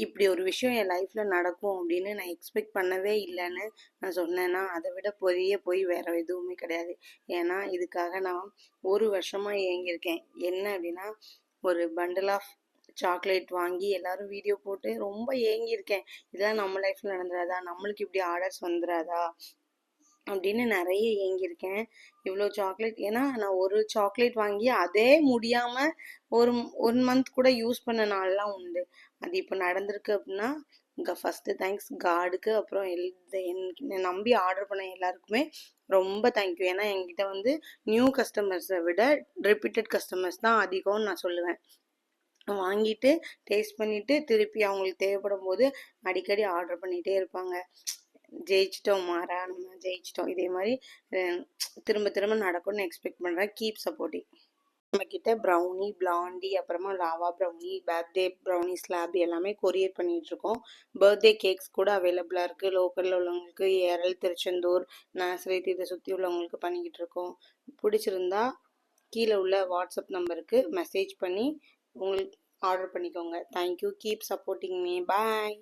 இப்படி ஒரு விஷயம் என் லைஃப்பில் நடக்கும் அப்படின்னு நான் எக்ஸ்பெக்ட் பண்ணவே இல்லைன்னு நான் சொன்னேன்னா அதை விட பெரிய போய் வேறு எதுவுமே கிடையாது. ஏன்னா இதுக்காக நான் ஒரு வருஷமாக ஏங்கியிருக்கேன். என்ன அப்படின்னா, ஒரு பண்டில் ஆஃப் சாக்லேட் வாங்கி எல்லாரும் வீடியோ போட்டு ரொம்ப ஏங்கியிருக்கேன். இதெல்லாம் நம்ம லைஃப்பில் நடந்துடாதா, நம்மளுக்கு இப்படி ஆர்டர்ஸ் வந்துடாதா அப்படின்னு நிறைய ஏங்கியிருக்கேன். இவ்வளோ சாக்லேட், ஏன்னா நான் ஒரு சாக்லேட் வாங்கி அதே முடியாமல் ஒரு 1 மந்த் கூட யூஸ் பண்ண நாள்லாம் உண்டு. அது இப்போ நடந்திருக்கு அப்படின்னா ஃபஸ்ட்டு தேங்க்ஸ் காடுக்கு. அப்புறம் என்னை நம்பி ஆர்டர் பண்ண எல்லாருக்குமே ரொம்ப தேங்க்யூ. ஏன்னா என்கிட்ட வந்து நியூ கஸ்டமர்ஸை விட ரிப்பீட்டட் கஸ்டமர்ஸ் தான் அதிகம்னு நான் சொல்லுவேன். வாங்கிட்டு டேஸ்ட் பண்ணிவிட்டு திருப்பி அவங்களுக்கு தேவைப்படும் போது அடிக்கடி ஆர்டர் பண்ணிகிட்டே இருப்பாங்க. ஜெயிச்சிட்டோம் மாறா, நம்ம ஜெயிச்சிட்டோம். இதே மாதிரி திரும்ப திரும்ப நடக்கும்னு எக்ஸ்பெக்ட் பண்ணுறேன். Keep supporting. நம்மக்கிட்ட ப்ரௌனி, பிளாண்டி, அப்புறமா lava brownie, birthday brownie slab எல்லாமே கொரியர் பண்ணிகிட்ருக்கோம். பர்த்டே கேக்ஸ் கூட அவைலபிளாக இருக்குது. லோக்கலில் உள்ளவங்களுக்கு ஏரல், திருச்செந்தூர், நாசரேத் இதை சுற்றி உள்ளவங்களுக்கு பண்ணிக்கிட்டு இருக்கோம். பிடிச்சிருந்தா கீழே உள்ள வாட்ஸ்அப் நம்பருக்கு மெசேஜ் பண்ணி உங்களுக்கு ஆர்டர் பண்ணிக்கோங்க. தேங்க்யூ. Keep supporting me. பாய்.